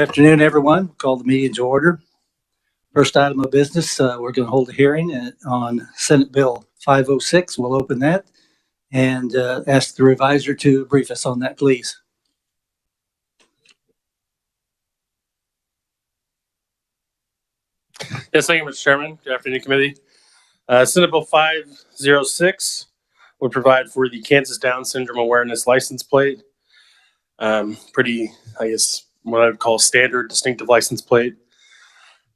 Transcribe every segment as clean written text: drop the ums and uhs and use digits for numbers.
Good afternoon, everyone. Call the meeting to order. First item of business, we're going to hold a hearing on Senate Bill 506. We'll open that and ask the revisor to brief us on that, please. Yes, thank you, Mr. Chairman. Good afternoon, committee. Senate Bill 506 would provide for the Kansas Down Syndrome Awareness License Plate. Pretty, I guess, what I would call standard distinctive license plate.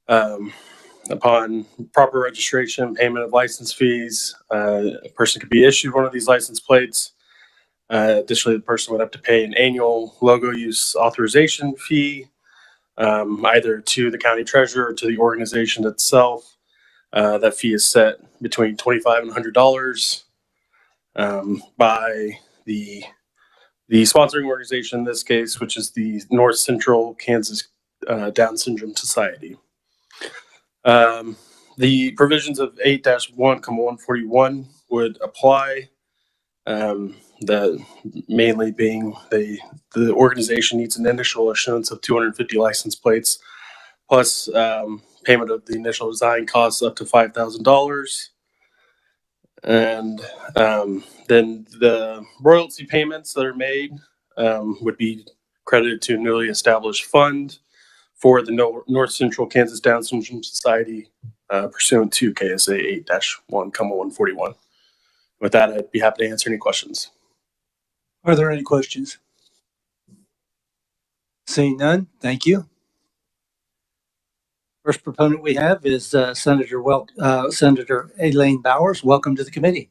Upon proper registration, payment of license fees, a person could be issued one of these license plates. Additionally, the person would have to pay an annual logo use authorization fee, either to the county treasurer or to the organization itself. That fee is set between $25 and $100 by the sponsoring organization in this case, which is the North Central Kansas Down Syndrome Society. The provisions of 8-1,141 would apply. The mainly being the organization needs an initial issuance of 250 license plates, plus payment of the initial design costs up to $5,000. And then the royalty payments that are made would be credited to a newly established fund for the North Central Kansas Down Syndrome Society pursuant to KSA 8-1,141. With that, I'd be happy to answer any questions. Are there any questions? Seeing none, thank you. First proponent we have is Senator Elaine Bowers. Welcome to the committee.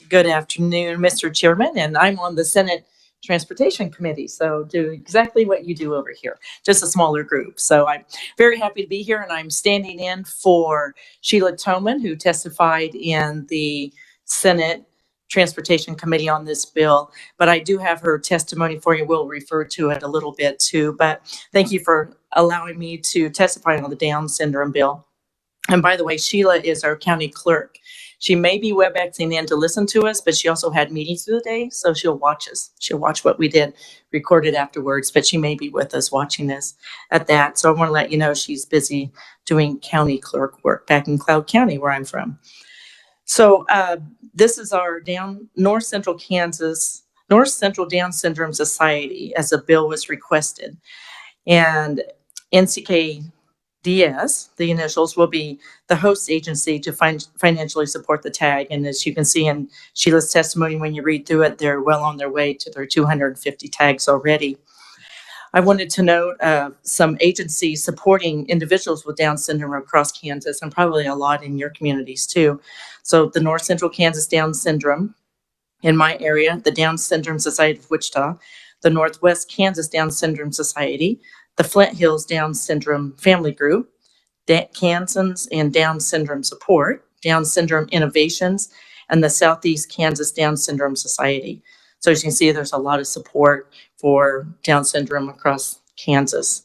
Good afternoon, Mr. Chairman, and I'm on the Senate Transportation Committee, so do exactly what you do over here, just a smaller group. So I'm very happy to be here, and I'm standing in for Sheila Toman, who testified in the Senate Transportation Committee on this bill, but I do have her testimony for you. We'll refer to it a little bit too, but thank you for allowing me to testify on the Down syndrome bill. And by the way, Sheila is our county clerk. She may be WebExing in to listen to us, but she also had meetings through the day, so she'll watch us. She'll watch what we did, record it afterwards, but she may be with us watching this at that. So I want to let you know she's busy doing county clerk work back in Cloud County, where I'm from. So this is our North Central Down Syndrome Society, as a bill was requested. And NCKDS, the initials, will be the host agency to financially support the tag. And as you can see in Sheila's testimony, when you read through it, they're well on their way to their 250 tags already. I wanted to note some agencies supporting individuals with Down syndrome across Kansas, and probably a lot in your communities too. So the North Central Kansas Down Syndrome, in my area, the Down Syndrome Society of Wichita, the Northwest Kansas Down Syndrome Society, the Flint Hills Down Syndrome Family Group, Kansans and Down Syndrome Support, Down Syndrome Innovations, and the Southeast Kansas Down Syndrome Society. So as you can see, there's a lot of support for Down syndrome across Kansas.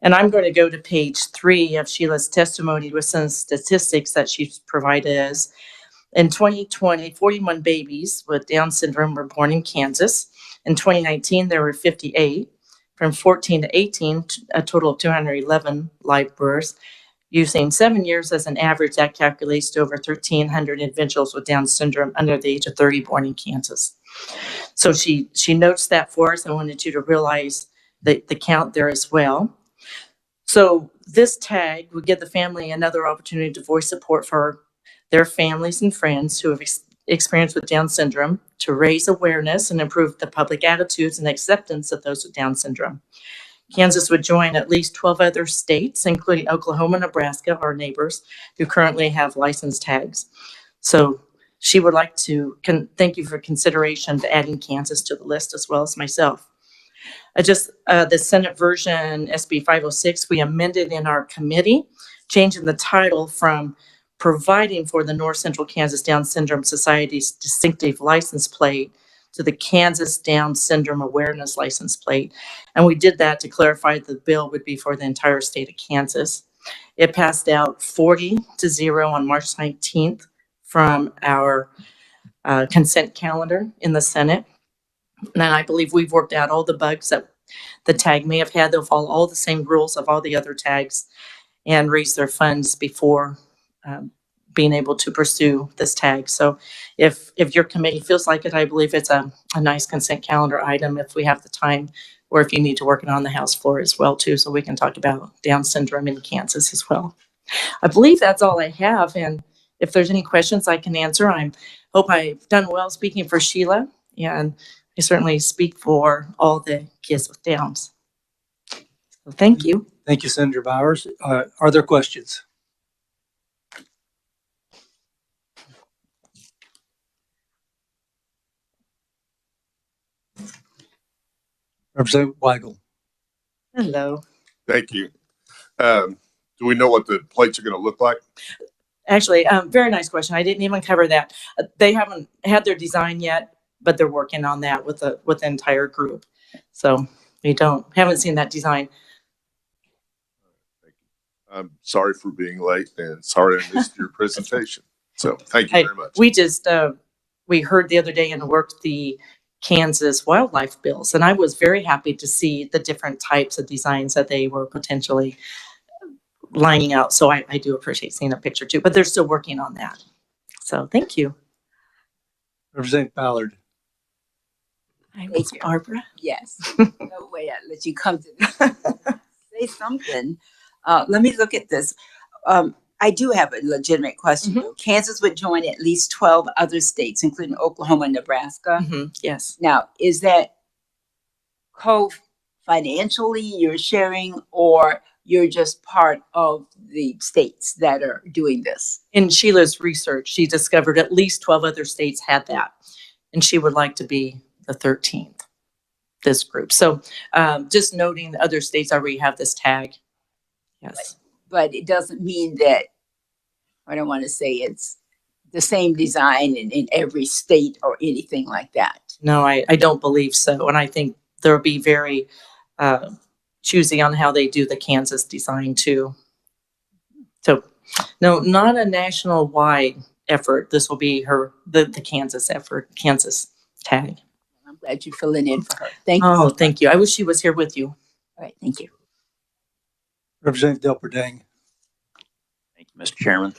And I'm going to go to page 3 of Sheila's testimony with some statistics that she's provided us. In 2020, 41 babies with Down syndrome were born in Kansas. In 2019, there were 58. From 14 to 18, a total of 211 live births. Using 7 years as an average, that calculates to over 1,300 individuals with Down syndrome under the age of 30 born in Kansas. So she notes that for us. I wanted you to realize the count there as well. So this tag would give the family another opportunity to voice support for their families and friends who have experience with Down syndrome, to raise awareness and improve the public attitudes and acceptance of those with Down syndrome. Kansas would join at least 12 other states, including Oklahoma, Nebraska, our neighbors, who currently have license tags. So she would like to thank you for consideration to adding Kansas to the list, as well as myself. The Senate version, SB 506, we amended in our committee, changing the title from providing for the North Central Kansas Down Syndrome Society's distinctive license plate to the Kansas Down Syndrome Awareness License Plate. And we did that to clarify the bill would be for the entire state of Kansas. It passed out 40-0 on March 19th from our consent calendar in the Senate. And I believe we've worked out all the bugs that the tag may have had. They'll follow all the same rules of all the other tags and raise their funds before being able to pursue this tag. So if your committee feels like it, I believe it's a nice consent calendar item if we have the time, or if you need to work it on the House floor as well too, so we can talk about Down syndrome in Kansas as well. I believe that's all I have, and if there's any questions I can answer. I hope I've done well speaking for Sheila, and I certainly speak for all the kids with Downs. So thank you. Thank you, Senator Bowers. Are there questions? Representative Weigel. Hello. Thank you. Do we know what the plates are going to look like? Actually, very nice question. I didn't even cover that. They haven't had their design yet, but they're working on that with the entire group. So we haven't seen that design. I'm sorry for being late and sorry I missed your presentation. So thank you very much. We just, we heard the other day and worked the Kansas wildlife bills, and I was very happy to see the different types of designs that they were potentially lining out. So I do appreciate seeing a picture too, but they're still working on that. So thank you. Representative Ballard. Hi, Miss Barbara. Yes. No way I'd let you come to say something. Let me look at this. I do have a legitimate question. Mhm. Kansas would join at least 12 other states, including Oklahoma and Nebraska. Yes. Now, is that financially you're sharing, or you're just part of the states that are doing this? In Sheila's research, she discovered at least 12 other states had that, and she would like to be the 13th, this group. So just noting the other states already have this tag. Yes. But it doesn't mean that, I don't want to say it's the same design in every state or anything like that. No, I don't believe so. And I think they'll be very choosy on how they do the Kansas design too. So no, not a national wide effort. This will be the Kansas effort, Kansas tag. I'm glad you're filling in for her. Thank you. Oh, thank you. I wish she was here with you. All right, thank you. Representative Delperdang. Thank you, Mr. Chairman.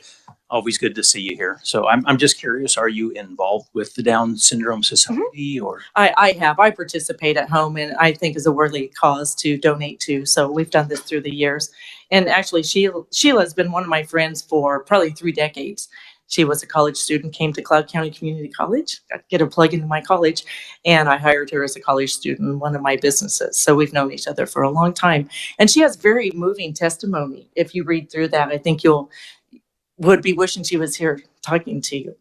Always good to see you here. So I'm just curious, are you involved with the Down Syndrome Society or? I participate at home, and I think is a worthy cause to donate to. So we've done this through the years. And actually, Sheila's been one of my friends for probably 3 decades. She was a college student, came to Cloud County Community College, got to get a plug into my college, and I hired her as a college student in one of my businesses. So we've known each other for a long time. And she has very moving testimony. If you read through that, I think would be wishing she was here talking to you.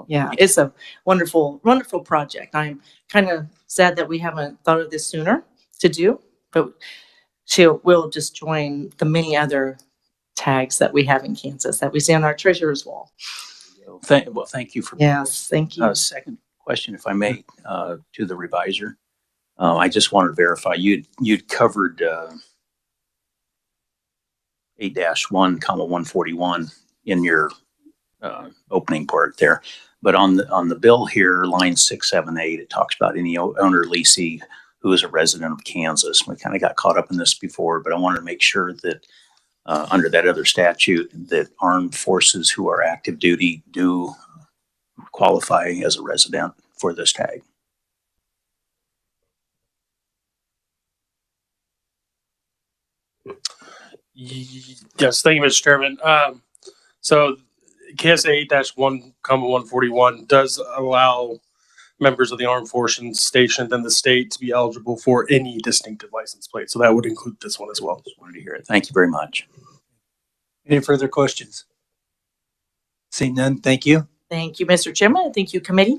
Yeah, it's a wonderful, wonderful project. I'm kind of sad that we haven't thought of this sooner to do, but we'll just join the many other tags that we have in Kansas that we see on our treasurer's wall. Thank you for. Yes, thank you. Second question, if I may, to the reviser. I just wanted to verify you'd covered 8-1, 141 in your opening part there, but on the bill here, line 678, it talks about any owner leasee who is a resident of Kansas. We kind of got caught up in this before, but I wanted to make sure that under that other statute, that armed forces who are active duty do qualify as a resident for this tag. Yes, thank you, Mr. Chairman. So KSA 8-1, 141 does allow members of the armed forces stationed in the state to be eligible for any distinctive license plate. So that would include this one as well. Just wanted to hear it. Thank you very much. Any further questions? Seeing none, thank you. Thank you, Mr. Chairman. Thank you, committee.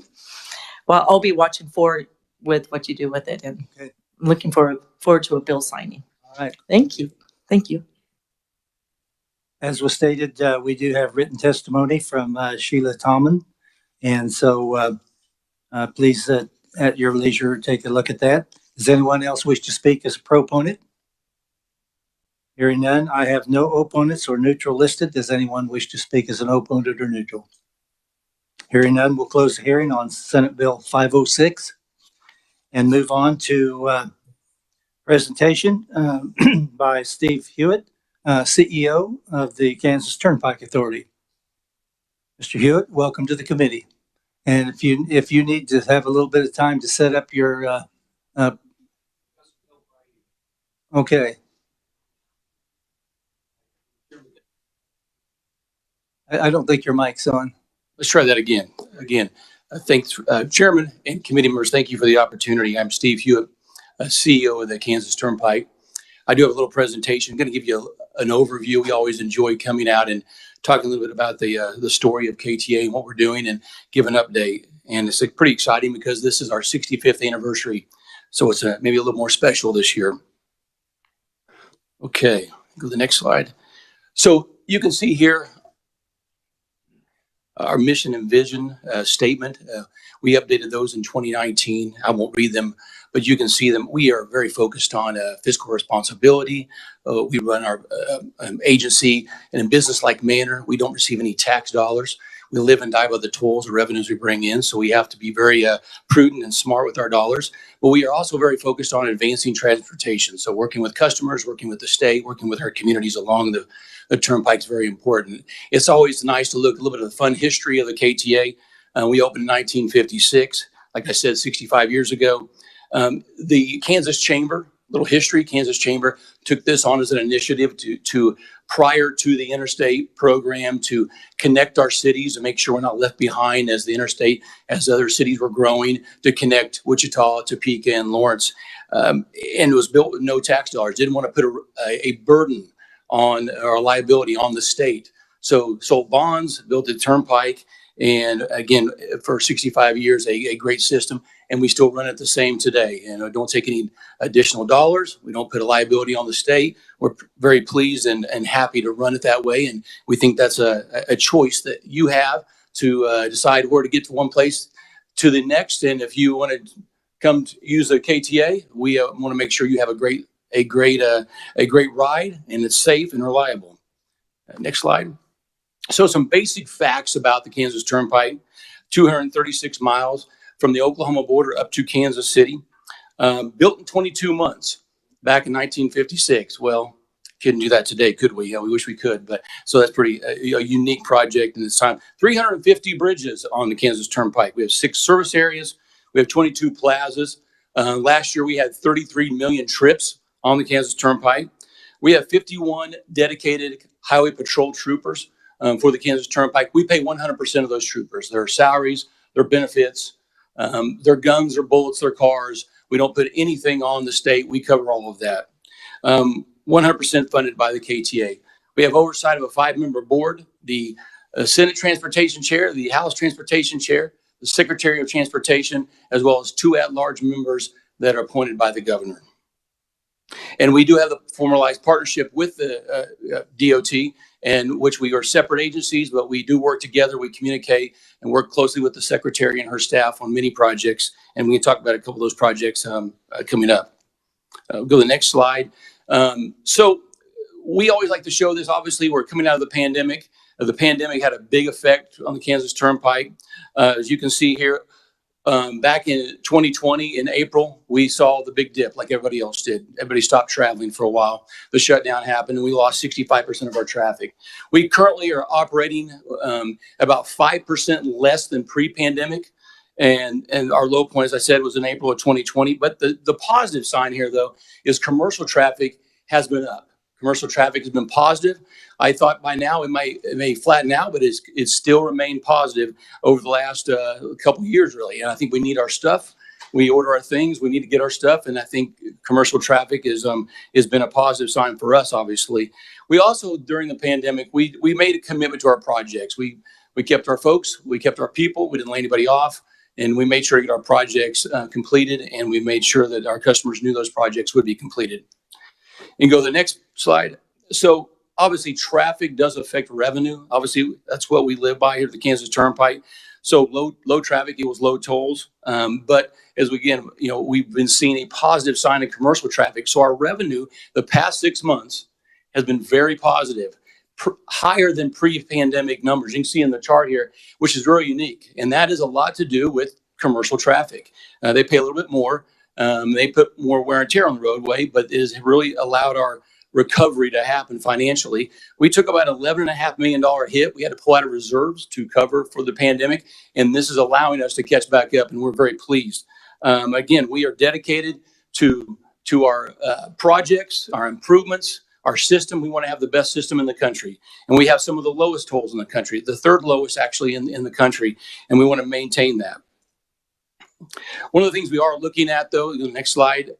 Well, I'll be watching forward with what you do with it, and Okay. I'm looking forward to a bill signing. All right. Thank you. Thank you. As was stated, we do have written testimony from Sheila Tomlin. And so please, at your leisure, take a look at that. Does anyone else wish to speak as a proponent? Hearing none, I have no opponents or neutral listed. Does anyone wish to speak as an opponent or neutral? Hearing none, we'll close the hearing on Senate Bill 506 and move on to presentation by Steve Hewitt, CEO of the Kansas Turnpike Authority. Mr. Hewitt, welcome to the committee. And if you need to have a little bit of time to set up your okay. I don't think your mic's on. Let's try that again. Thanks, Chairman and committee members. Thank you for the opportunity. I'm Steve Hewitt, CEO of the Kansas Turnpike. I do have a little presentation. I'm going to give you an overview. We always enjoy coming out and talking a little bit about the story of KTA and what we're doing and give an update. And it's pretty exciting because this is our 65th anniversary. So it's maybe a little more special this year. Okay, go to the next slide. So you can see here our mission and vision statement. We updated those in 2019. I won't read them, but you can see them. We are very focused on fiscal responsibility. We run our agency in a business-like manner. We don't receive any tax dollars. We live and die by the tolls or revenues we bring in, so we have to be very prudent and smart with our dollars. But we are also very focused on advancing transportation. So working with customers, working with the state, working with our communities along the Turnpike is very important. It's always nice to look a little bit of the fun history of the KTA. We opened in 1956, like I said, 65 years ago. The Kansas Chamber, little history, Kansas Chamber took this on as an initiative to prior to the interstate program to connect our cities and make sure we're not left behind as the interstate, as other cities were growing, to connect Wichita, Topeka, and Lawrence. And it was built with no tax dollars. Didn't want to put a burden on our liability on the state. So sold bonds, built the Turnpike, and again, for 65 years, a great system. And we still run it the same today. And don't take any additional dollars. We don't put a liability on the state. We're very pleased and happy to run it that way. And we think that's a choice that you have to decide where to get to one place to the next. And if you want to come to use a KTA, we want to make sure you have a great ride and it's safe and reliable. Next slide. So some basic facts about the Kansas Turnpike: 236 miles from the Oklahoma border up to Kansas City, built in 22 months back in 1956. Well, couldn't do that today, could we? Yeah, we wish we could, but so that's pretty a unique project in this time. 350 bridges on the Kansas Turnpike. We have 6 service areas. We have 22 plazas. Last year we had 33 million trips on the Kansas Turnpike. We have 51 dedicated highway patrol troopers for the Kansas Turnpike. We pay 100% of those troopers. Their salaries, their benefits, their guns, their bullets, their cars. We don't put anything on the state. We cover all of that. 100% funded by the KTA. We have oversight of a 5-member board: the Senate Transportation Chair, the House Transportation Chair, the Secretary of Transportation, as well as 2 at-large members that are appointed by the governor. And we do have a formalized partnership with the DOT, and which we are separate agencies, but we do work together. We communicate and work closely with the secretary and her staff on many projects. And we can talk about a couple of those projects coming up. Go to the next slide. So we always like to show this. Obviously, we're coming out of the pandemic. The pandemic had a big effect on the Kansas Turnpike. As you can see here, back in 2020, in April, we saw the big dip like everybody else did. Everybody stopped traveling for a while. The shutdown happened and we lost 65% of our traffic. We currently are operating about 5% less than pre-pandemic. And our low point, as I said, was in April of 2020. But the positive sign here, though, is commercial traffic has been up. Commercial traffic has been positive. I thought by now it may flatten out, but it's still remained positive over the last couple of years, really. And I think we need our stuff. We order our things. We need to get our stuff. And I think commercial traffic has been a positive sign for us, obviously. We also, during the pandemic, we made a commitment to our projects. We kept our folks. We kept our people. We didn't lay anybody off. And we made sure to get our projects completed. And we made sure that our customers knew those projects would be completed. And go to the next slide. So obviously traffic does affect revenue. Obviously that's what we live by here at the Kansas Turnpike. So low traffic equals low tolls. But as we've been seeing a positive sign in commercial traffic. So our revenue the past 6 months has been very positive, higher than pre-pandemic numbers. You can see in the chart here, which is very unique. And that is a lot to do with commercial traffic. They pay a little bit more. They put more wear and tear on the roadway, but it has really allowed our recovery to happen financially. We took about $11.5 million hit. We had to pull out of reserves to cover for the pandemic, and this is allowing us to catch back up, and we're very pleased. Again, we are dedicated to our projects, our improvements, our system. We want to have the best system in the country, and we have some of the lowest tolls in the country, the third lowest actually in the country, and we want to maintain that. One of the things we are looking at, though, the next slide,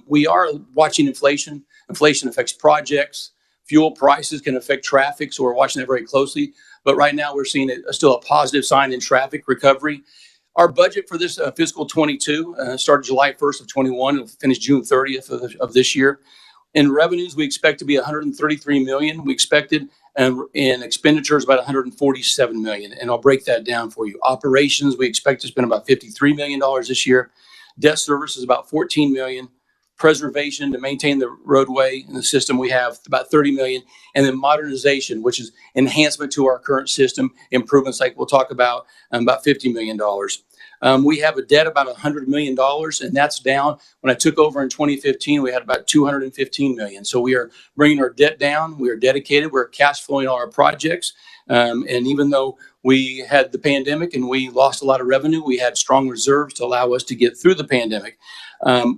we are watching inflation. Inflation affects projects. Fuel prices can affect traffic, so we're watching that very closely. But right now, we're seeing still a positive sign in traffic recovery. Our budget for this fiscal 22 started July 1st of 21 and will finish June 30th of this year. In revenues, we expect to be 133 million. We expected, and in expenditures about 147 million. And I'll break that down for you. Operations, we expect to spend about $53 million this year. Debt service is about 14 million. Preservation to maintain the roadway and the system, we have about 30 million. And then modernization, which is enhancement to our current system, improvements like we'll talk about $50 million. We have a debt about $100 million, and that's down. When I took over in 2015, we had about 215 million. So we are bringing our debt down. We are dedicated. We're cash flowing all our projects. And even though we had the pandemic and we lost a lot of revenue, we had strong reserves to allow us to get through the pandemic.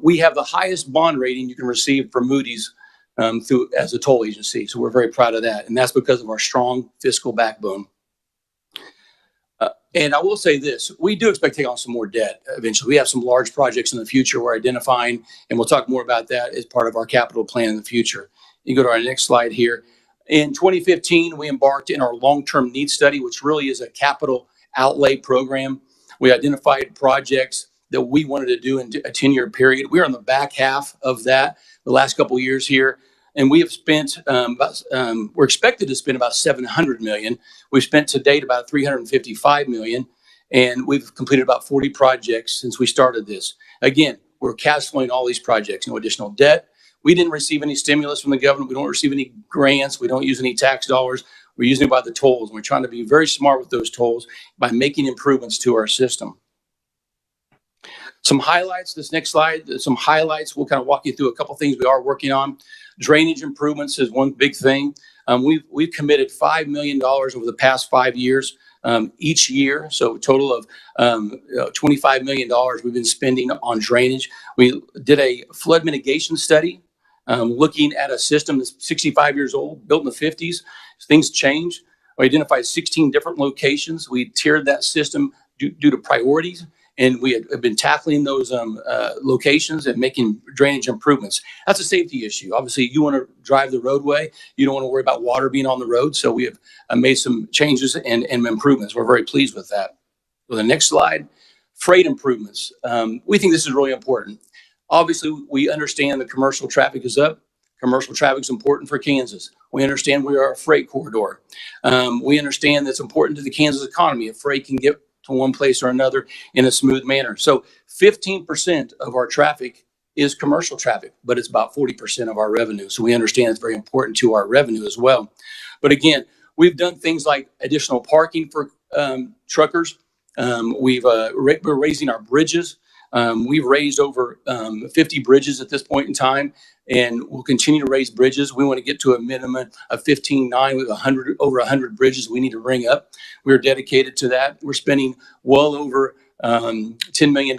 We have the highest bond rating you can receive from Moody's through as a toll agency. So we're very proud of that. And that's because of our strong fiscal backbone. And I will say this, we do expect to take on some more debt eventually. We have some large projects in the future we're identifying, and we'll talk more about that as part of our capital plan in the future. You go to our next slide here. In 2015, we embarked in our long-term needs study, which really is a capital outlay program. We identified projects that we wanted to do in a 10-year period. We're on the back half of that the last couple of years here. And we have spent we're expected to spend about 700 million. We've spent to date about 355 million, and we've completed about 40 projects since we started this. Again, we're cash flowing all these projects, no additional debt. We didn't receive any stimulus from the government. We don't receive any grants. We don't use any tax dollars. We're using it by the tolls. And we're trying to be very smart with those tolls by making improvements to our system. Some highlights, this next slide, some highlights. We'll kind of walk you through a couple things we are working on. Drainage improvements is one big thing. We've committed $5 million over the past 5 years each year. So a total of $25 million we've been spending on drainage. We did a flood mitigation study looking at a system that's 65 years old, built in the 50s. Things change. We identified 16 different locations. We tiered that system due to priorities. And we have been tackling those locations and making drainage improvements. That's a safety issue. Obviously, you want to drive the roadway. You don't want to worry about water being on the road. So we have made some changes and improvements. We're very pleased with that. So the next slide, freight improvements. We think this is really important. Obviously, we understand that commercial traffic is up. Commercial traffic is important for Kansas. We understand we are a freight corridor. We understand that's important to the Kansas economy. If freight can get to one place or another in a smooth manner. So 15% of our traffic is commercial traffic, but it's about 40% of our revenue. So we understand it's very important to our revenue as well. But again, we've done things like additional parking for truckers. We're raising our bridges. We've raised over 50 bridges at this point in time, and we'll continue to raise bridges. We want to get to a minimum of 15.9 with over 100 bridges we need to bring up. We're dedicated to that. We're spending well over $10 million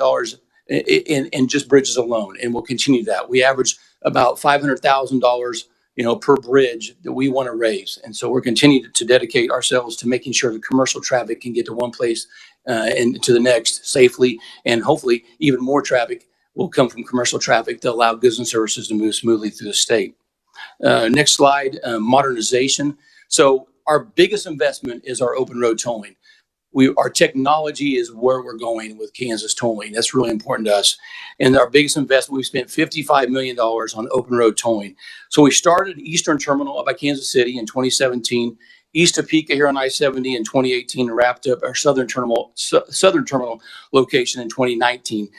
in just bridges alone, and we'll continue that. We average about $500,000 per bridge that we want to raise. And so we're continuing to dedicate ourselves to making sure the commercial traffic can get to one place and to the next safely, and hopefully even more traffic will come from commercial traffic to allow goods and services to move smoothly through the state. Next slide, modernization. So our biggest investment is our open road tolling. Our technology is where we're going with Kansas tolling. That's really important to us. And our biggest investment, we spent $55 million on open road tolling. So we started Eastern Terminal up by Kansas City in 2017, East Topeka here on I-70 in 2018, and wrapped up our Southern Terminal location in 2019.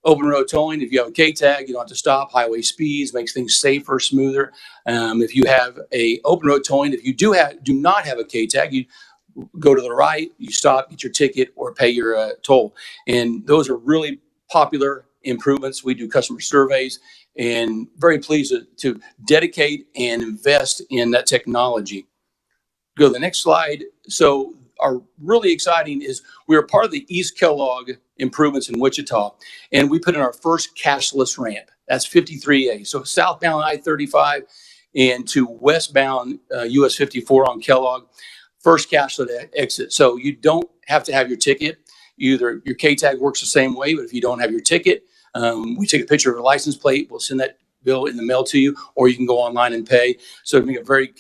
Open road tolling, if you have a K-tag, you don't have to stop. Highway speeds, makes things safer, smoother. If you have a open road tolling, if you do not have a K-tag, you go to the right, you stop, get your ticket, or pay your toll. And those are really popular improvements. We do customer surveys, and very pleased to dedicate and invest in that technology. Go to the next slide. So our really exciting is we are part of the East Kellogg improvements in Wichita, and we put in our first cashless ramp. That's 53A. So southbound I-35 and to westbound US 54 on Kellogg, first cashless exit. So you don't have to have your ticket. Either your K-tag works the same way, but if you don't have your ticket, we take a picture of your license plate. We'll send that bill in the mail to you, or you can go online and pay. So it make a very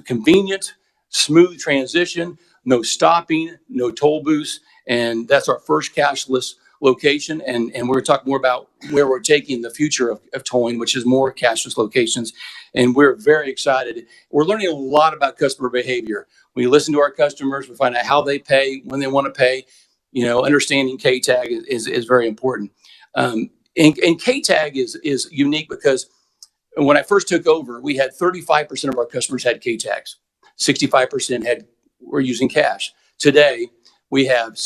convenient, smooth transition, no stopping, no toll booths. And that's our first cashless location. And we're going to talk more about where we're taking the future of tolling, which is more cashless locations. And we're very excited. We're learning a lot about customer behavior. We listen to our customers, we find out how they pay, when they want to pay. Understanding K-tag is very important. And K-tag is unique because when I first took over, we had 35% of our customers had K-tags. 65% were using cash. Today, we have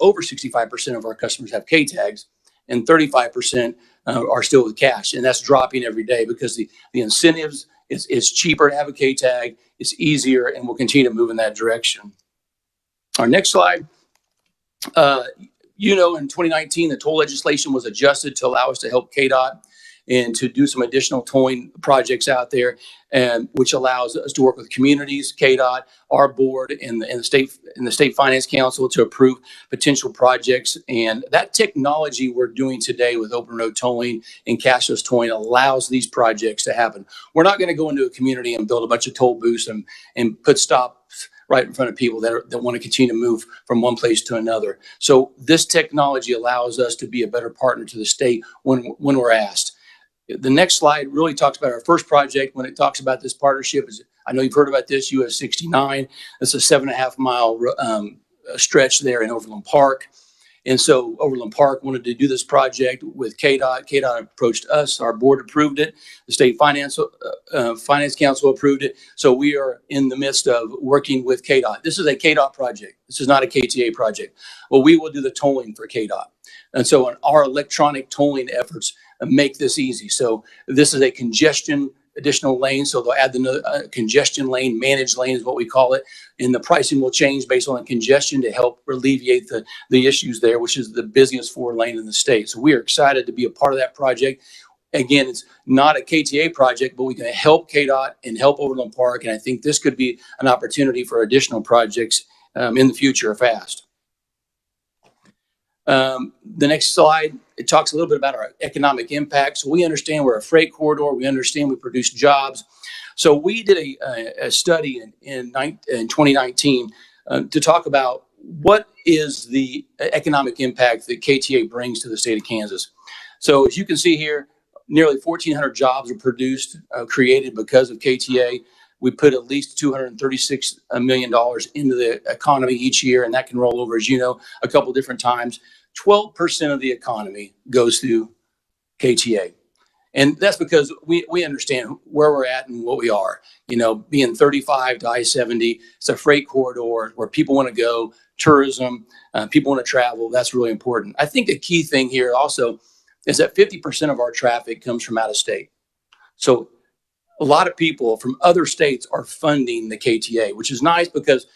over 65% of our customers have K-tags, and 35% are still with cash. And that's dropping every day because the incentives, it's cheaper to have a K-tag, it's easier, and we'll continue to move in that direction. Our next slide. In 2019, the toll legislation was adjusted to allow us to help KDOT and to do some additional tolling projects out there, and which allows us to work with communities, KDOT, our board, and the state finance council to approve potential projects. And that technology we're doing today with open road tolling and cashless tolling allows these projects to happen. We're not going to go into a community and build a bunch of toll booths and put stops right in front of people that want to continue to move from one place to another. So this technology allows us to be a better partner to the state when we're asked. The next slide really talks about our first project. When it talks about this partnership, I know you've heard about this, US 69. It's a 7.5 mile stretch there in Overland Park. And so Overland Park wanted to do this project with KDOT. KDOT approached us. Our board approved it. The state finance council approved it. So we are in the midst of working with KDOT. This is a KDOT project. This is not a KTA project. Well, we will do the tolling for KDOT. And so our electronic tolling efforts make this easy. So this is a congestion additional lane. So they'll add the congestion lane, managed lane is what we call it. And the pricing will change based on the congestion to help alleviate the issues there, which is the busiest 4-lane in the state. So we are excited to be a part of that project. Again, it's not a KTA project, but we can help KDOT and help Overland Park. And I think this could be an opportunity for additional projects in the future fast. The next slide, it talks a little bit about our economic impact. So we understand we're a freight corridor. We understand we produce jobs. So we did a study in 2019 to talk about what is the economic impact that KTA brings to the state of Kansas. So as you can see here, nearly 1,400 jobs are produced, created because of KTA. We put at least $236 million into the economy each year, and that can roll over, as you know, a couple different times. 12% of the economy goes through KTA. And that's because we understand where we're at and what we are. Being 35 to I-70, it's a freight corridor where people want to go, tourism, people want to travel. That's really important. I think the key thing here also is that 50% of our traffic comes from out of state. So a lot of people from other states are funding the KTA, which is nice because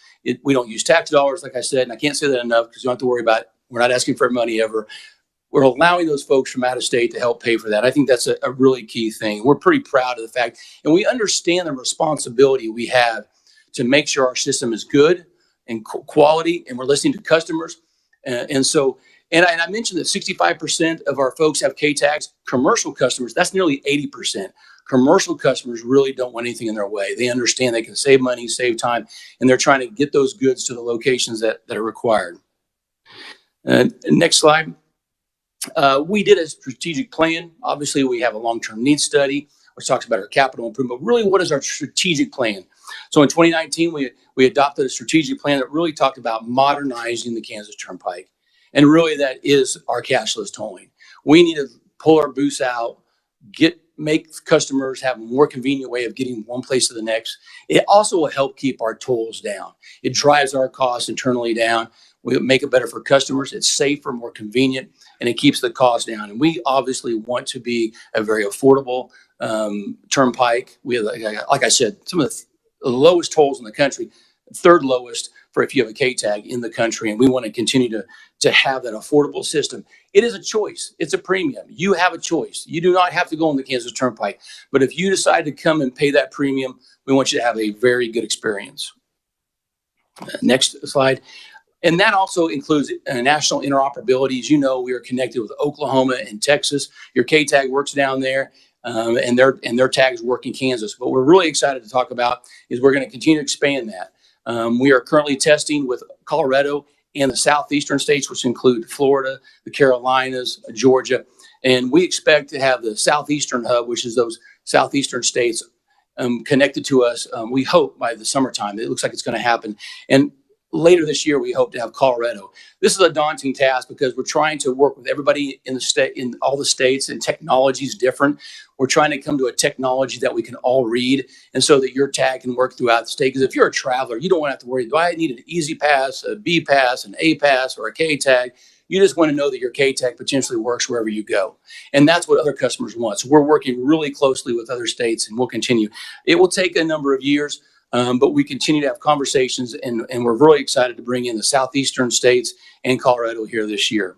we don't use tax dollars, like I said, and I can't say that enough because you don't have to worry about it. We're not asking for money ever. We're allowing those folks from out of state to help pay for that. I think that's a really key thing. We're pretty proud of the fact, and we understand the responsibility we have to make sure our system is good and quality, and we're listening to customers. And I mentioned that 65% of our folks have K-tags. Commercial customers, that's nearly 80%. Commercial customers really don't want anything in their way. They understand they can save money, save time, and they're trying to get those goods to the locations that are required. Next slide. We did a strategic plan. Obviously, we have a long-term needs study, which talks about our capital improvement. Really, what is our strategic plan? So in 2019, we adopted a strategic plan that really talked about modernizing the Kansas Turnpike. And really, that is our cashless tolling. We need to pull our booths out, make customers have a more convenient way of getting one place to the next. It also will help keep our tolls down. It drives our costs internally down. We make it better for customers. It's safer, more convenient, and it keeps the cost down. And we obviously want to be a very affordable turnpike. We have, like I said, some of the lowest tolls in the country, third lowest for if you have a K-tag in the country. And we want to continue to have that affordable system. It is a choice. It's a premium. You have a choice. You do not have to go on the Kansas Turnpike. But if you decide to come and pay that premium, we want you to have a very good experience. Next slide. And that also includes national interoperability. As you know, we are connected with Oklahoma and Texas. Your K-tag works down there, and their tags work in Kansas. What we're really excited to talk about is we're going to continue to expand that. We are currently testing with Colorado and the southeastern states, which include Florida, the Carolinas, Georgia. And we expect to have the southeastern hub, which is those southeastern states, connected to us. We hope by the summertime. It looks like it's going to happen. And later this year, we hope to have Colorado. This is a daunting task because we're trying to work with everybody in the state, in all the states, and technology is different. We're trying to come to a technology that we can all read, and so that your tag can work throughout the state. Because if you're a traveler, you don't want to have to worry, do I need an easy pass, a B pass, an A pass, or a K tag? You just want to know that your K tag potentially works wherever you go. And that's what other customers want. So we're working really closely with other states, and we'll continue. It will take a number of years. But we continue to have conversations, and we're really excited to bring in the southeastern states and Colorado here this year.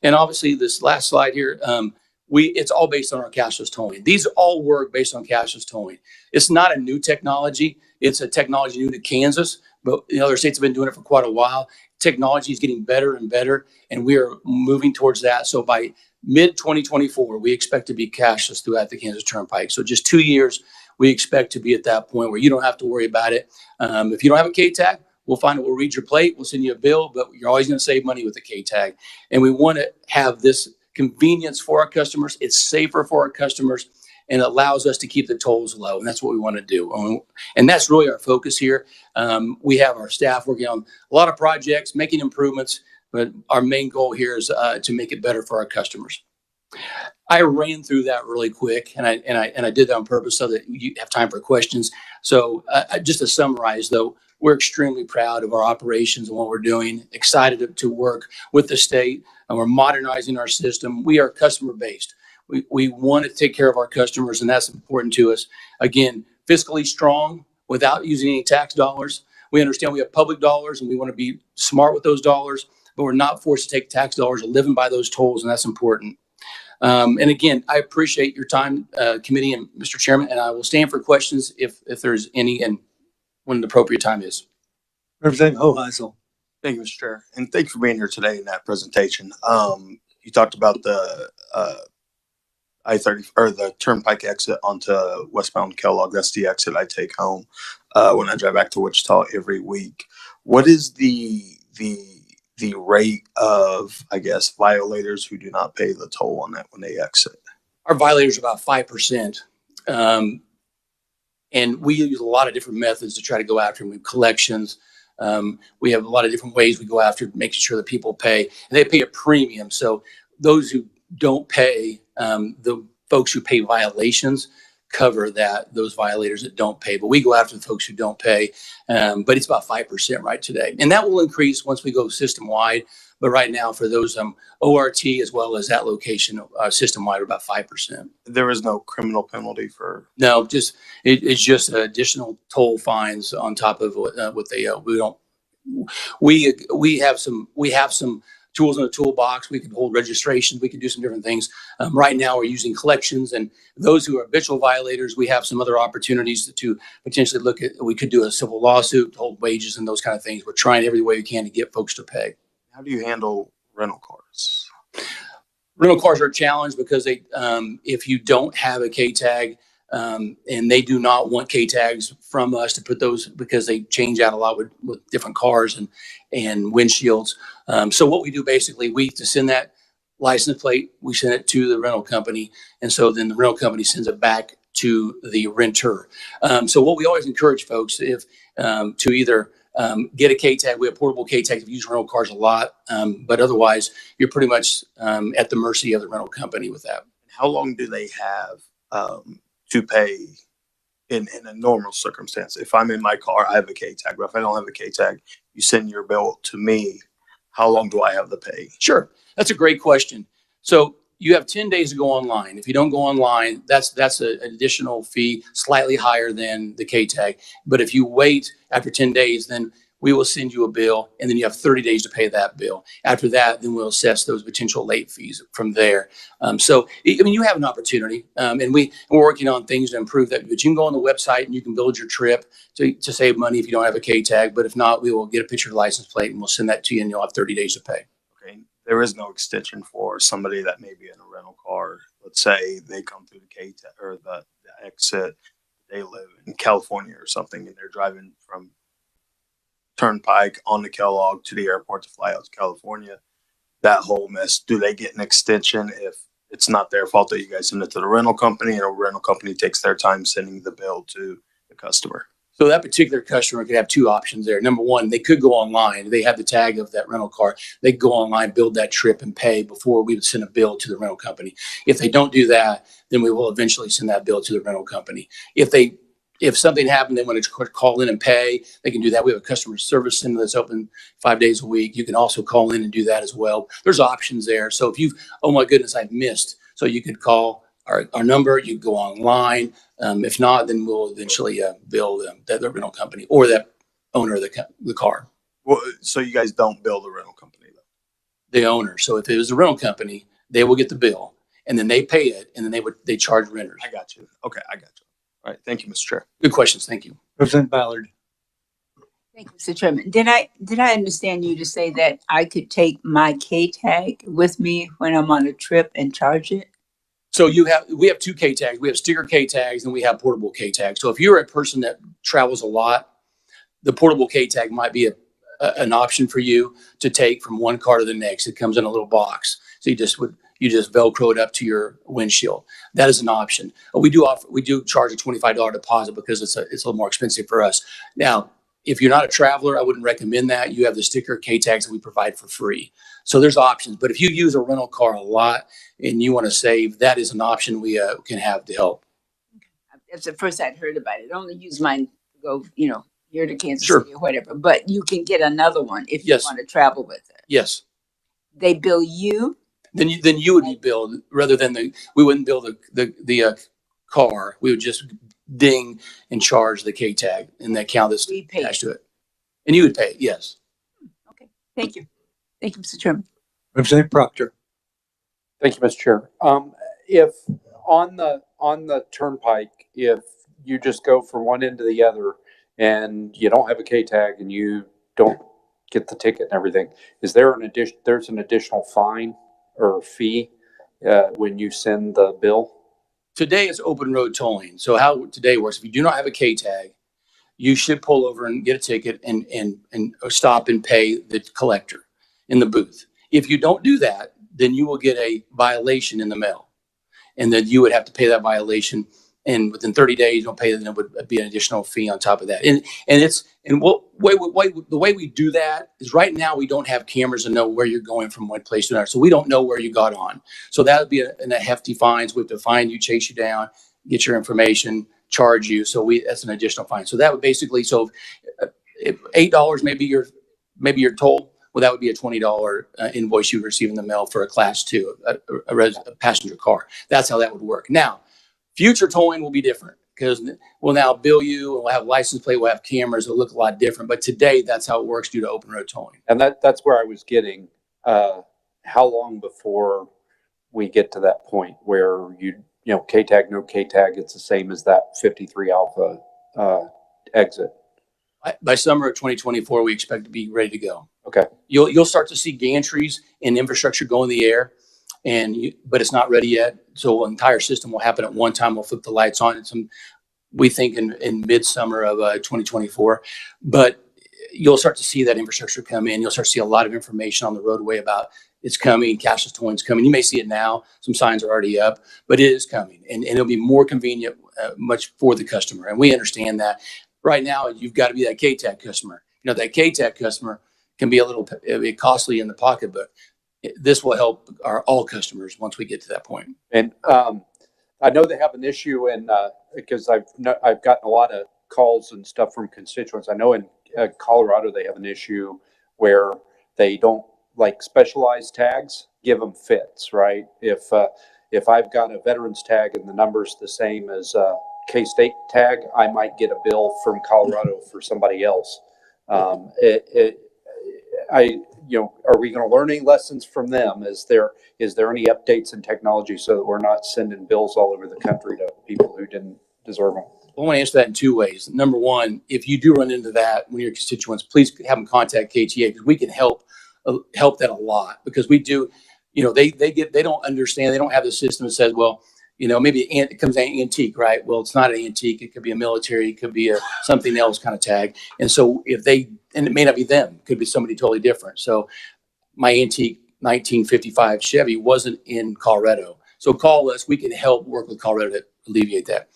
And obviously, this last slide here, it's all based on our cashless tolling. These all work based on cashless tolling. It's not a new technology. It's a technology new to Kansas, but the other states have been doing it for quite a while. Technology is getting better and better, and we are moving towards that. So by mid-2024, we expect to be cashless throughout the Kansas Turnpike. So just 2 years, we expect to be at that point where you don't have to worry about it. If you don't have a K-tag, we'll find it. We'll read your plate. We'll send you a bill, but you're always going to save money with the K-tag. And we want to have this convenience for our customers. It's safer for our customers, and it allows us to keep the tolls low. And that's what we want to do. And that's really our focus here. We have our staff working on a lot of projects, making improvements, but our main goal here is to make it better for our customers. I ran through that really quick, and I did that on purpose so that you have time for questions. So just to summarize, though, we're extremely proud of our operations and what we're doing, excited to work with the state, and we're modernizing our system. We are customer-based. We want to take care of our customers, and that's important to us. Again, fiscally strong without using any tax dollars. We understand we have public dollars, and we want to be smart with those dollars, but we're not forced to take tax dollars or living by those tolls, and that's important. And again, I appreciate your time, committee and Mr. Chairman, and I will stand for questions if there's any, and when the appropriate time is. Representative Hoheisel. Thank you, Mr. Chair, and thank you for being here today in that presentation. You talked about the I-30 or the Turnpike exit onto westbound Kellogg. That's the exit I take home when I drive back to Wichita every week. What is the rate of, I guess, violators who do not pay the toll on that when they exit? Our violators are about 5%. And we use a lot of different methods to try to go after them. We have collections. We have a lot of different ways we go after making sure that people pay. And they pay a premium. So those who don't pay, the folks who pay violations cover those violators that don't pay. But we go after the folks who don't pay. But it's about 5% right today. And that will increase once we go system-wide. But right now, for those ORT as well as that location system-wide, about 5%. There is no criminal penalty for? No, it's just additional toll fines on top of what they owe. We have some tools in the toolbox. We can hold registrations. We can do some different things. Right now, we're using collections, and those who are habitual violators, we have some other opportunities to potentially look at. We could do a civil lawsuit, hold wages, and those kind of things. We're trying every way we can to get folks to pay. How do you handle rental cars? Rental cars are a challenge because if you don't have a K-tag, and they do not want K-tags from us to put those, because they change out a lot with different cars and windshields. So what we do basically, to send that license plate, we send it to the rental company. And so then the rental company sends it back to the renter. So what we always encourage folks to either get a K-tag. We have portable K-tags. We use rental cars a lot, but otherwise you're pretty much at the mercy of the rental company with that. How long do they have to pay in a normal circumstance? If I'm in my car, I have a K-tag, but if I don't have a K-tag, you send your bill to me. how long do I have to pay? Sure. That's a great question. So you have 10 days to go online. If you don't go online, that's an additional fee, slightly higher than the K-tag. But if you wait after 10 days, then we will send you a bill, and then you have 30 days to pay that bill. After that, then we'll assess those potential late fees from there. So, I mean, you have an opportunity, and we're working on things to improve that. But you can go on the website and you can build your trip to save money if you don't have a K-tag. But if not, we will get a picture of the license plate and we'll send that to you, and you'll have 30 days to pay. Okay, there is no extension for somebody that may be in a rental car. Let's say they come through the K-tag or the exit. They live in California or something, and they're driving from Turnpike on the Kellogg to the airport to fly out to California. That whole mess. Do they get an extension if it's not their fault that you guys send it to the rental company, and a rental company takes their time sending the bill to the customer? So that particular customer could have two options there. Number one, they could go online. They have the tag of that rental car. They could go online, build that trip, and pay before we would send a bill to the rental company. If they don't do that, then we will eventually send that bill to the rental company. If something happened, they want to call in and pay, they can do that. We have a customer service center that's open 5 days a week. You can also call in and do that as well. There's options there. So if oh my goodness, I've missed. So you could call our number, you can go online. If not, then we'll eventually bill the rental company or that owner of the car. Well, so you guys don't bill the rental company though? The owner. So if it was a rental company, they will get the bill and then they pay it, and then they charge renters. I got you. Okay, I got you. All right, thank you, Mr. Chair. Good questions. Thank you. Representative Ballard. Thank you, Mr. Chairman. Did I understand you to say that I could take my K-tag with me when I'm on a trip and charge it? So we have two K tags. We have sticker K tags and we have portable K tags. So if you're a person that travels a lot, the portable K tag might be an option for you to take from one car to the next. It comes in a little box. So you just Velcro it up to your windshield. That is an option. We do charge a $25 deposit because it's a little more expensive for us. Now, if you're not a traveler, I wouldn't recommend that. You have the sticker K tags that we provide for free. So there's options. But if you use a rental car a lot and you want to save, that is an option we can have to help. That's the first I'd heard about it. I only use mine to go, here to Kansas Sure. City or whatever. But you can get another one if you Yes. want to travel with it. Yes. They bill you? Then you would be billed rather than we wouldn't bill the car. We would just ding and charge the K tag and the account that's We pay attached to it. And you would pay it, yes. Okay, thank you. Thank you, Mr. Chairman. Representative Proctor. Thank you, Mr. Chair. If on the Turnpike, if you just go from one end to the other and you don't have a K tag and you don't get the ticket and everything, is there there's an additional fine or fee when you send the bill? Today it's open road tolling. So how today works, if you do not have a K tag, you should pull over and get a ticket and stop and pay the collector in the booth. If you don't do that, then you will get a violation in the mail. And then you would have to pay that violation. And within 30 days, you don't pay, then it would be an additional fee on top of that. The way we do that is right now we don't have cameras to know where you're going from one place to another. So we don't know where you got on. So that would be a hefty fines. We have to find you, chase you down, get your information, charge you. So that's an additional fine. So that would basically, if $8 maybe your toll, well, that would be a $20 invoice you receive in the mail for a class 2, a passenger car. That's how that would work. Now, future tolling will be different because we'll now bill you and we'll have license plate, we'll have cameras, it'll look a lot different. But today, that's how it works due to open road tolling. And that's where I was getting, how long before we get to that point where K tag, no K tag, it's the same as that 53 Alpha exit? By summer of 2024, we expect to be ready to go. Okay. You'll start to see gantries and infrastructure go in the air, but it's not ready yet. So an entire system will happen at one time. We'll flip the lights on. We think in midsummer of 2024, but you'll start to see that infrastructure come in. You'll start to see a lot of information on the roadway about it's coming, cashless tolling's coming. You may see it now. Some signs are already up, but it is coming, and it'll be more convenient, much for the customer. And we understand that. Right now, you've got to be that K-tag customer. That K-tag customer can be a little bit costly in the pocketbook. This will help all customers once we get to that point. And I know they have an issue because I've gotten a lot of calls and stuff from constituents. I know in Colorado they have an issue where they don't like specialized tags, give them fits, right? If I've got a veterans tag and the number's the same as a K-State tag, I might get a bill from Colorado for somebody else. Are we going to learn any lessons from them? Is there any updates in technology so that we're not sending bills all over the country to people who didn't deserve them? I want to answer that in two ways. Number one, if you do run into that when your constituents, please have them contact KTA, because we can help that a lot, because we do, they don't understand. They don't have the system that says, well, maybe it comes an antique, right? Well, it's not an antique. It could be a military, it could be something else kind of tag. And so and it may not be them, it could be somebody totally different. So my antique 1955 Chevy wasn't in Colorado. So call us, we can help work with Colorado to alleviate that.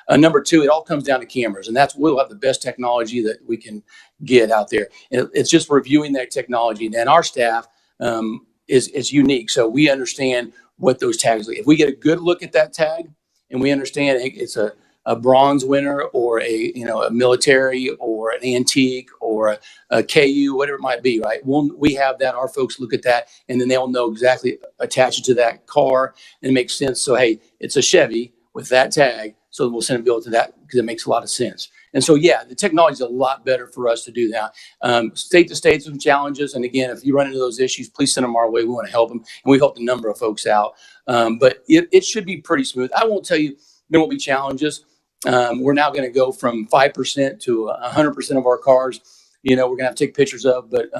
Number two, it all comes down to cameras, and we'll have the best technology that we can get out there. And it's just reviewing that technology. And our staff is unique, so we understand what those tags are. If we get a good look at that tag and we understand it's a bronze winner or a military or an antique or a KU, whatever it might be, right? We have that. Our folks look at that, and then they'll know exactly attach it to that car, and it makes sense. So, hey, it's a Chevy with that tag. So we'll send a bill to that because it makes a lot of sense. And so, yeah, the technology is a lot better for us to do that. State to state, some challenges. And again, if you run into those issues, please send them our way. We want to help them. And we helped a number of folks out. But it should be pretty smooth. I won't tell you there won't be challenges. We're now going to go from 5% to 100% of our cars. We're going to have to take pictures of, but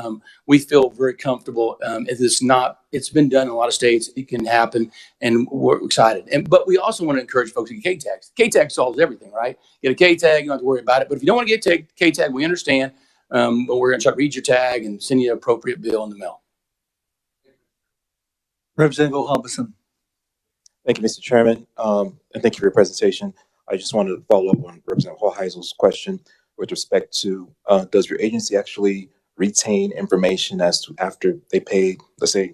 we feel very comfortable. It's been done in a lot of states. It can happen, and we're excited. But we also want to encourage folks to get K-tags. K-tag solves everything, right? Get a K-tag, you don't have to worry about it. But if you don't want to get K-tag, we understand. But we're going to try to read your tag and send you an appropriate bill in the mail. Representative Harbison. Thank you, Mr. Chairman, and thank you for your presentation. I just wanted to follow up on Representative Hoheisel's question with respect to, does your agency actually retain information as to after they pay, let's say,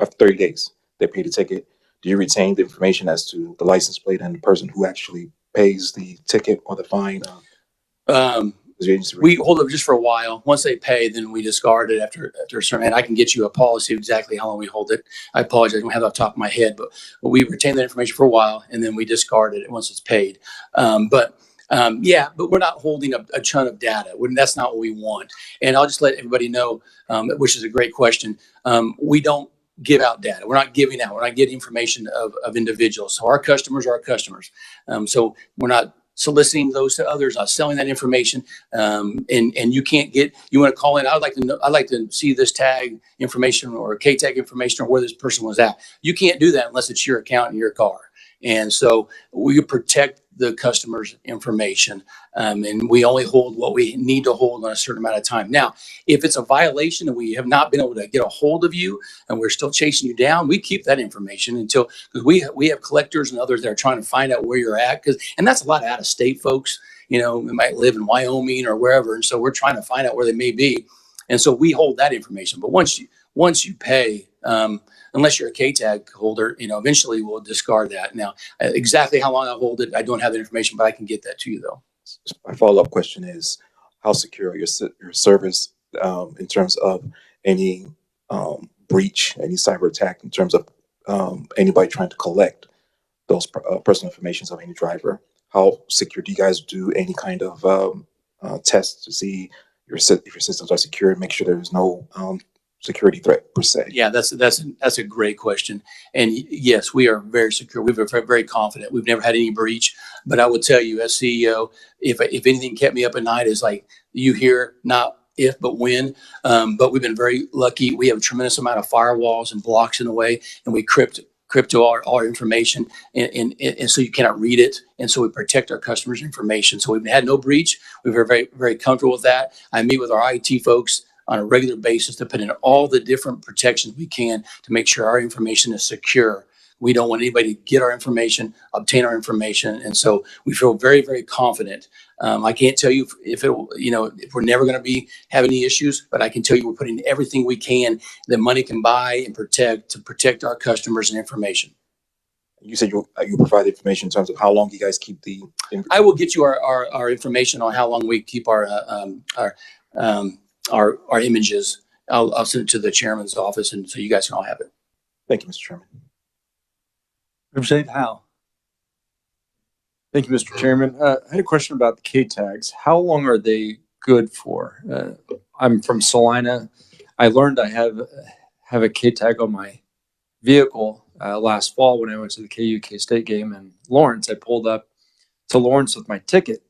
after 30 days, they pay the ticket, do you retain the information as to the license plate and the person who actually pays the ticket or the fine? We hold it just for a while. Once they pay, then we discard it after a certain, and I can get you a policy of exactly how long we hold it. I apologize, I don't have it off the top of my head, but we retain that information for a while, and then we discard it once it's paid. But we're not holding a ton of data. That's not what we want. And I'll just let everybody know, which is a great question. We don't give out data. We're not giving out. We're not getting information of individuals. So our customers are our customers. So we're not soliciting those to others, not selling that information. And you want to call in. I'd like to see this tag information or K-tag information or where this person was at. You can't do that unless it's your account in your car. And so we protect the customer's information, and we only hold what we need to hold on a certain amount of time. Now, if it's a violation and we have not been able to get a hold of you and we're still chasing you down, we keep that information because we have collectors and others that are trying to find out where you're at, and that's a lot of out-of-state folks. They might live in Wyoming or wherever, and so we're trying to find out where they may be, and so we hold that information. But once you pay, unless you're a K-tag holder, eventually we'll discard that. Now, exactly how long I hold it, I don't have the information, but I can get that to you, though. My follow-up question is, how secure your service in terms of any breach, any cyber attack, in terms of anybody trying to collect those personal information of any driver? How secure do you guys do any kind of tests to see if your systems are secure and make sure there's no security threat per se? Yeah, that's a great question. And yes, we are very secure. We're very, very confident. We've never had any breach. But I will tell you, as CEO, if anything kept me up at night, is like you hear, not if, but when. But we've been very lucky. We have a tremendous amount of firewalls and blocks in the way, and we crypto our information, and so you cannot read it. And so we protect our customers' information. So we've had no breach. We're very, very comfortable with that. I meet with our IT folks on a regular basis to put in all the different protections we can to make sure our information is secure. We don't want anybody to get our information, obtain our information. And so we feel very, very confident. I can't tell you if we're never going to be having any issues, but I can tell you we're putting everything we can that money can buy and protect our customers and information. You said you provide information in terms of how long you guys keep the. I will get you our information on how long we keep our images. I'll send it to the chairman's office, and so you guys can all have it. Thank you, Mr. Chairman. Representative Howe. Thank you, Mr. Chairman. I had a question about the K tags. How long are they good for? I'm from Salina. I learned I have a K tag on my vehicle last fall when I went to the KU State game in Lawrence. I pulled up to Lawrence with my ticket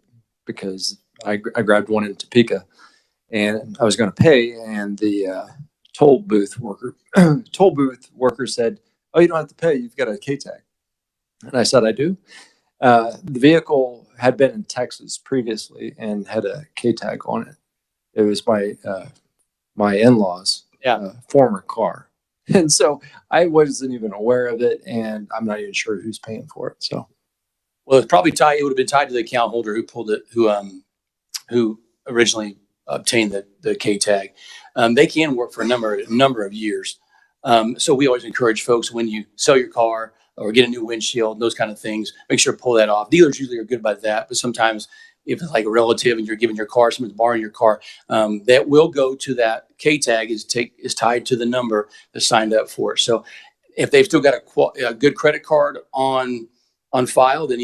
because I grabbed one in Topeka, and I was going to pay, and the toll booth worker said, "Oh, you don't have to pay. You've got a K tag." And I said, "I do." The vehicle had been in Texas previously and had a K tag on it. It was my in-laws' former car, and so I wasn't even aware of it, and I'm not even sure who's paying for it. So, Well, it's probably tied. It would have been tied to the account holder who pulled it, who originally obtained the K tag. They can work for a number of years. So we always encourage folks, when you sell your car or get a new windshield, those kind of things, make sure to pull that off. Dealers usually are good about that, but sometimes if it's like a relative and you're giving your car, someone's borrowing your car, that will go to that K tag is tied to the number that's signed up for it. So if they've still got a good credit card on file, then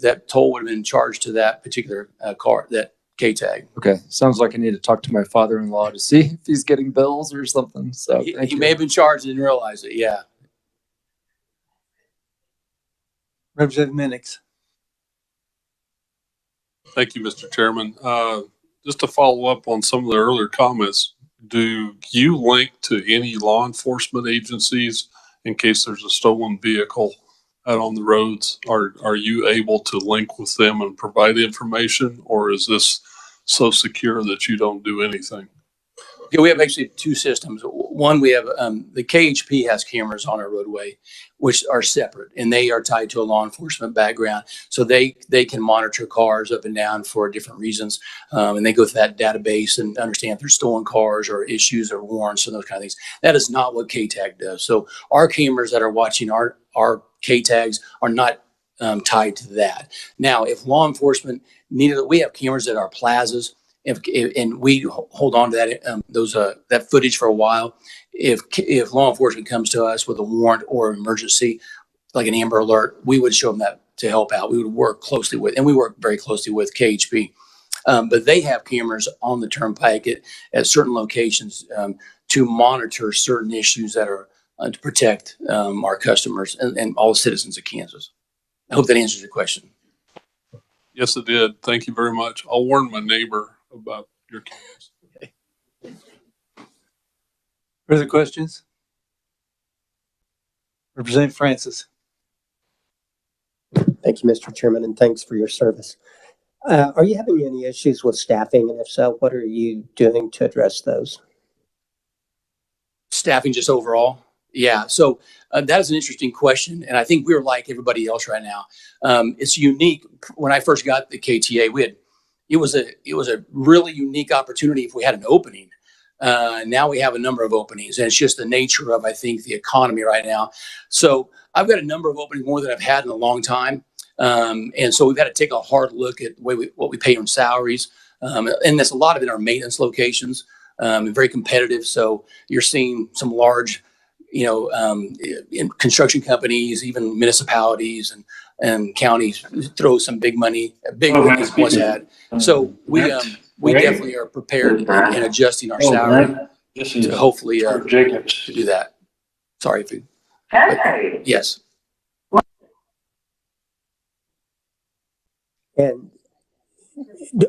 that toll would have been charged to that particular car, that K tag. okay, sounds like I need to talk to my father-in-law to see if he's getting bills or something. So, thank He you. may have been charged and didn't realize it. Yeah. Representative Minix. Thank you, Mr. Chairman. Just to follow up on some of the earlier comments, do you link to any law enforcement agencies in case there's a stolen vehicle out on the roads? Are you able to link with them and provide information, or is this so secure that you don't do anything? Okay, we have actually two systems. One, we have the KHP has cameras on our roadway, which are separate, and they are tied to a law enforcement background. So they can monitor cars up and down for different reasons, and they go through that database and understand if there's stolen cars or issues or warrants and those kind of things. That is not what KTAG does. So our cameras that are watching our KTAGs are not tied to that. Now, if law enforcement needed it, we have cameras at our plazas. And we hold on to that that footage for a while. If law enforcement comes to us with a warrant or emergency, like an Amber Alert, we would show them that to help out. We would work closely with, and we work very closely with KHP. But they have cameras on the Turnpike at certain locations to monitor certain issues that are to protect our customers and all citizens of Kansas. I hope that answers your question. Yes, it did. Thank you very much. I'll warn my neighbor about your case. Further questions? Representative Francis. Thank you, Mr. Chairman, and thanks for your service. Are you having any issues with staffing? And if so, what are you doing to address those? Staffing just overall? Yeah. So that is an interesting question. And I think we're like everybody else right now. It's unique. When I first got the KTA, it was a really unique opportunity if we had an opening. Now we have a number of openings, and it's just the nature of, I think, the economy right now. So I've got a number of openings, more than I've had in a long time. And so we've had to take a hard look at what we pay on salaries. And there's a lot of it in our maintenance locations, very competitive. So you're seeing some large, in construction companies, even municipalities and counties throw some big money, big as once had. So we definitely are prepared and adjusting our salary to hopefully to do that. Sorry if you. Yes. And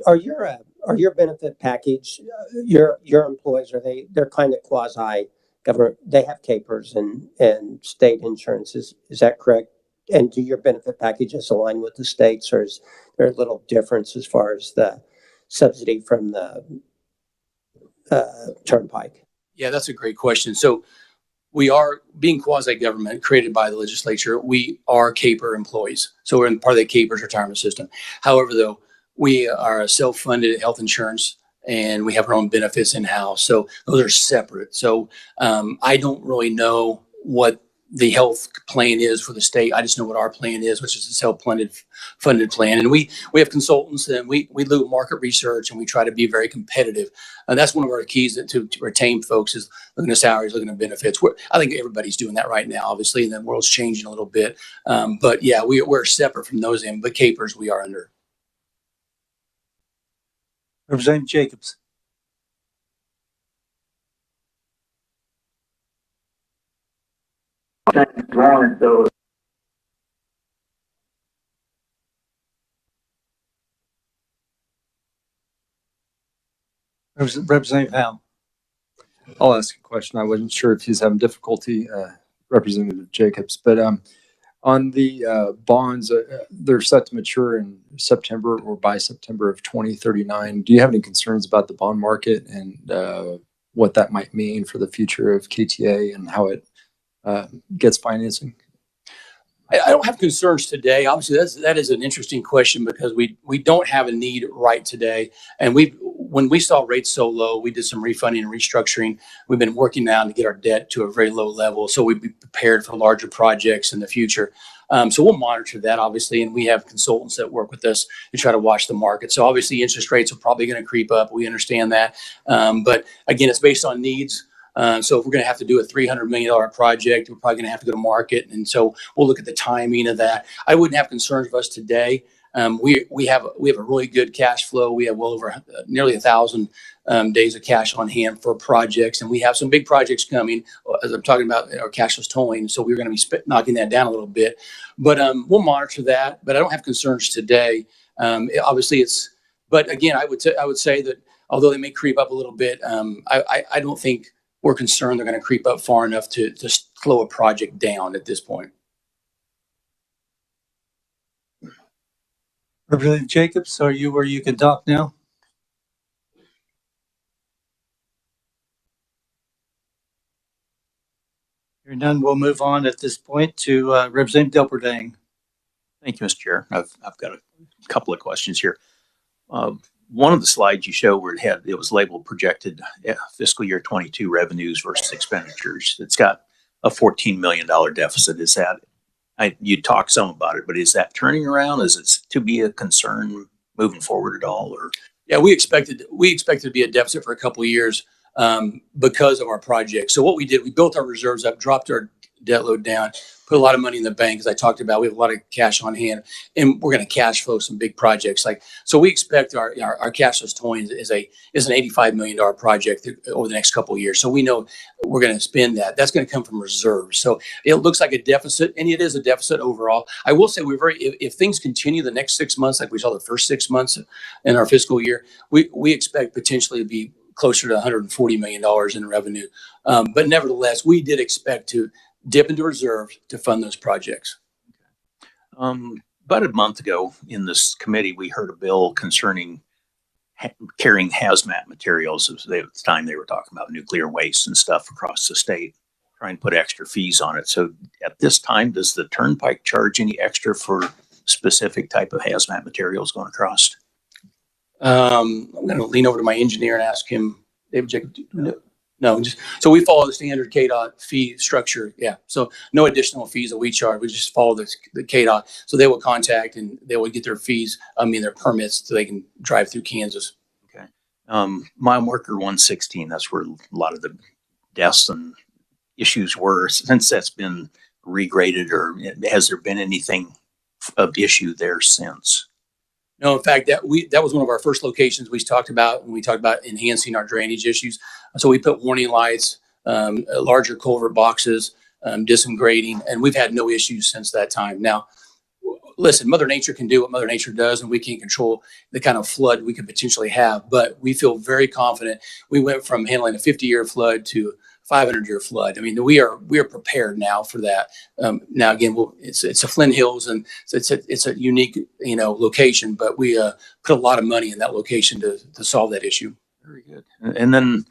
are your benefit package, your employees, they're kind of quasi government, they have capers and state insurances, is that correct? And do your benefit packages align with the states, or is there a little difference as far as the subsidy from the Turnpike? Yeah, that's a great question. So we are being quasi-government created by the legislature. We are CAPER employees. So we're in part of the CAPER's retirement system. However, though, we are a self-funded health insurance and we have our own benefits in-house. So those are separate. So I don't really know what the health plan is for the state. I just know what our plan is, which is a self-funded plan. And we have consultants, and we do market research, and we try to be very competitive. And that's one of our keys to retain folks is looking at salaries, looking at benefits. I think everybody's doing that right now, obviously, and the world's changing a little bit. But yeah, we're separate from those end, but capers we are under. Representative Jacobs. Representative Howe. I'll ask a question. I wasn't sure if he's having difficulty, Representative Jacobs, but on the bonds, they're set to mature in September or by September of 2039. Do you have any concerns about the bond market and what that might mean for the future of KTA and how it gets financing? I don't have concerns today. Obviously, that is an interesting question because we don't have a need right today. And when we saw rates so low, we did some refunding and restructuring. We've been working now to get our debt to a very low level, so we'd be prepared for larger projects in the future. So we'll monitor that, obviously, and we have consultants that work with us to try to watch the market. So obviously, interest rates are probably going to creep up. We understand that, but again, it's based on needs. So if we're going to have to do a $300 million project, we're probably going to have to go to market. And so we'll look at the timing of that. I wouldn't have concerns with us today. We have a really good cash flow. We have well over nearly 1,000 days of cash on hand for projects. And we have some big projects coming, as I'm talking about our cashless tolling. So we're going to be knocking that down a little bit. But we'll monitor that. But I don't have concerns today. But again, I would say that although they may creep up a little bit, I don't think we're concerned they're going to creep up far enough to slow a project down at this point. Representative Jacobs, are you where you can talk now? Hearing none, we'll move on at this point to Representative Delperdang. Thank you, Mr. Chair. I've got a couple of questions here. One of the slides you show where it was labeled projected fiscal year 22 revenues versus expenditures. It's got a $14 million deficit. Is that, you talked some about it, but is that turning around? Is it to be a concern moving forward at all? Or yeah, we expected to be a deficit for a couple of years because of our project. So what we did, we built our reserves up, dropped our debt load down, put a lot of money in the bank, as I talked about. We have a lot of cash on hand, and we're going to cash flow some big projects. So we expect our cashless tolling is an $85 million project over the next couple of years. So we know we're going to spend that. That's going to come from reserves. So it looks like a deficit, and it is a deficit overall. I will say if things continue the next 6 months, like we saw the first 6 months in our fiscal year, we expect potentially to be closer to $140 million in revenue. But nevertheless, we did expect to dip into reserves to fund those projects. About a month ago in this committee, we heard a bill concerning carrying hazmat materials. At the time they were talking about nuclear waste and stuff across the state, trying to put extra fees on it. So at this time, does the Turnpike charge any extra for specific type of hazmat materials going across? I'm going to lean over to my engineer and ask him. David Jacob, no, so we follow the standard KDOT fee structure. Yeah, so no additional fees that we charge. We just follow the KDOT. So they will contact and they will get their fees, their permits, so they can drive through Kansas. Okay. Mile marker 116, that's where a lot of the deaths and issues were. Since that's been regraded, or has there been anything of issue there since? No, in fact, that was one of our first locations we talked about when we talked about enhancing our drainage issues. So we put warning lights, larger culvert boxes, did some grading, and we've had no issues since that time. Now, listen, Mother Nature can do what Mother Nature does, and we can't control the kind of flood we could potentially have. But we feel very confident. We went from handling a 50-year flood to 500-year flood. I mean, we are prepared now for that. Now, again, it's the Flint Hills, and it's a unique location, but we put a lot of money in that location to solve that issue. Very good. And then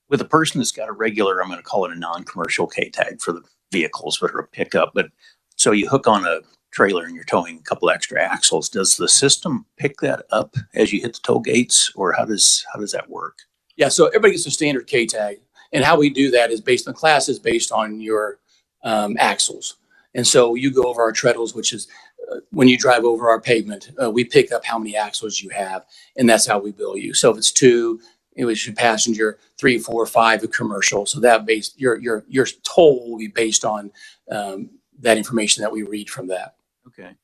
with a person that's got a regular, I'm going to call it a non-commercial K-tag for the vehicles, but a pickup. But so you hook on a trailer and you're towing a couple extra axles. Does the system pick that up as you hit the toll gates, or how does that work? Yeah, so everybody gets a standard K-tag, and how we do that is based on classes, based on your axles. And so you go over our treadles, which is when you drive over our pavement, we pick up how many axles you have, and that's how we bill you. So if it's 2, it was your passenger, 3, 4, 5, a commercial. So that your toll will be based on that information that we read from that. Okay.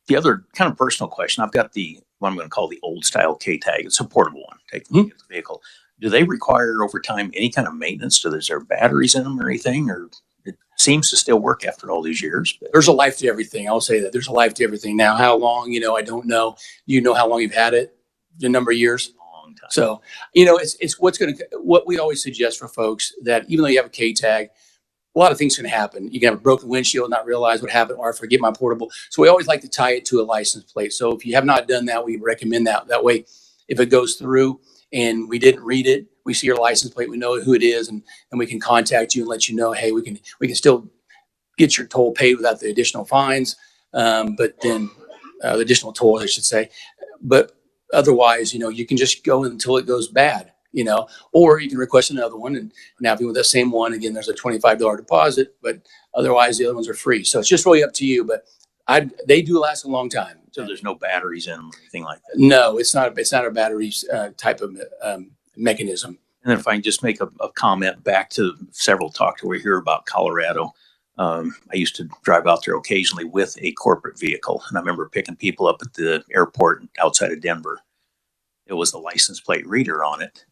The other kind of personal question, I've got what I'm going to call the old style K tag. It's a portable one. Take the vehicle. Do they require over time any kind of maintenance? Is there batteries in them or anything, or it seems to still work after all these years? But there's a life to everything. I'll say that there's a life to everything. Now, how long, I don't know. You know how long you've had it? The number of years? Long time. So, it's what we always suggest for folks that even though you have a K tag, a lot of things can happen. You can have a broken windshield, not realize what happened, or forget my portable. So we always like to tie it to a license plate. So if you have not done that, we recommend that. That way, if it goes through and we didn't read it, we see your license plate, we know who it is, and we can contact you and let you know, hey, we can still get your toll paid without the additional fines, but then the additional toll, I should say. But otherwise, you can just go until it goes bad. Or you can request another one and have you with that same one. Again, there's a $25 deposit, but otherwise the other ones are free. So it's just really up to you, but they do last a long time. So there's no batteries in them or anything like that? No, it's not a battery type of mechanism. And then if I can just make a comment back to several talks over here about Colorado. I used to drive out there occasionally with a corporate vehicle, and I remember picking people up at the airport outside of Denver. It was the license plate reader on it.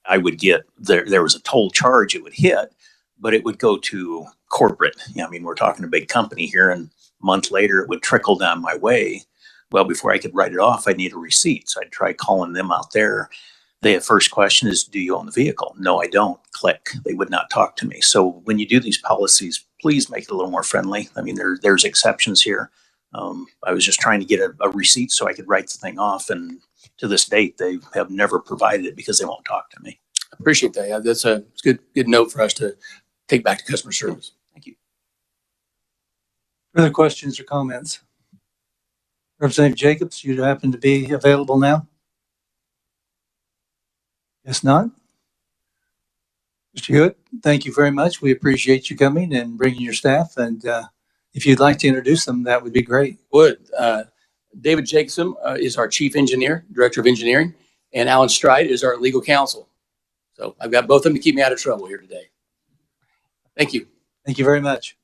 I would get there was a toll charge it would hit, but it would go to corporate. We're talking a big company here, and a month later it would trickle down my way. Well, before I could write it off, I'd need a receipt. So I'd try calling them out there. The first question is, do you own the vehicle? No, I don't. Click. They would not talk to me. So when you do these policies, please make it a little more friendly. There's exceptions here. I was just trying to get a receipt so I could write the thing off, and to this date, they have never provided it because they won't talk to me. I appreciate that. Yeah, that's a good note for us to take back to customer service. Thank you. Further questions or comments? Representative Jacobs, you happen to be available now? Yes, not? Mr. Hewitt, thank you very much. We appreciate you coming and bringing your staff. And if you'd like to introduce them, that would be great. David Jacobson is our chief engineer, director of engineering, and Alan Stride is our legal counsel. So I've got both of them to keep me out of trouble here today. Thank you. Thank you very much.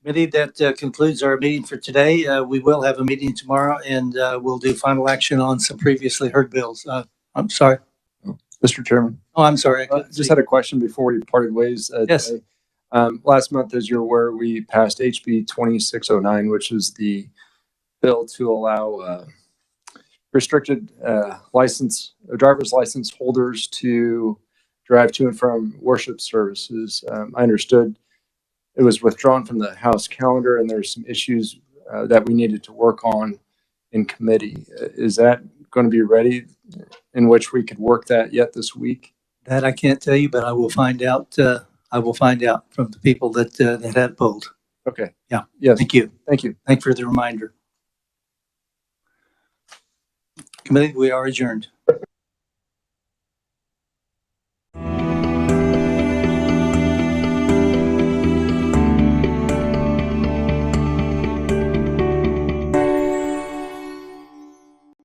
Committee, that concludes our meeting for today. We will have a meeting tomorrow, and we'll do final action on some previously heard bills. I'm sorry. Mr. Chairman. Oh, I'm sorry. I just had a question before we parted ways. Yes. Today. Last month, as you're aware, we passed HB 2609, which is the bill to allow restricted driver's license holders to drive to and from worship services. I understood it was withdrawn from the House calendar, and there's some issues that we needed to work on in committee. Is that going to be ready in which we could work that yet this week? That I can't tell you, but I will find out. I will find out from the people that had pulled. Okay. Yeah. Yes. Thank you. Thank you. Thank you for the reminder. Committee, we are adjourned.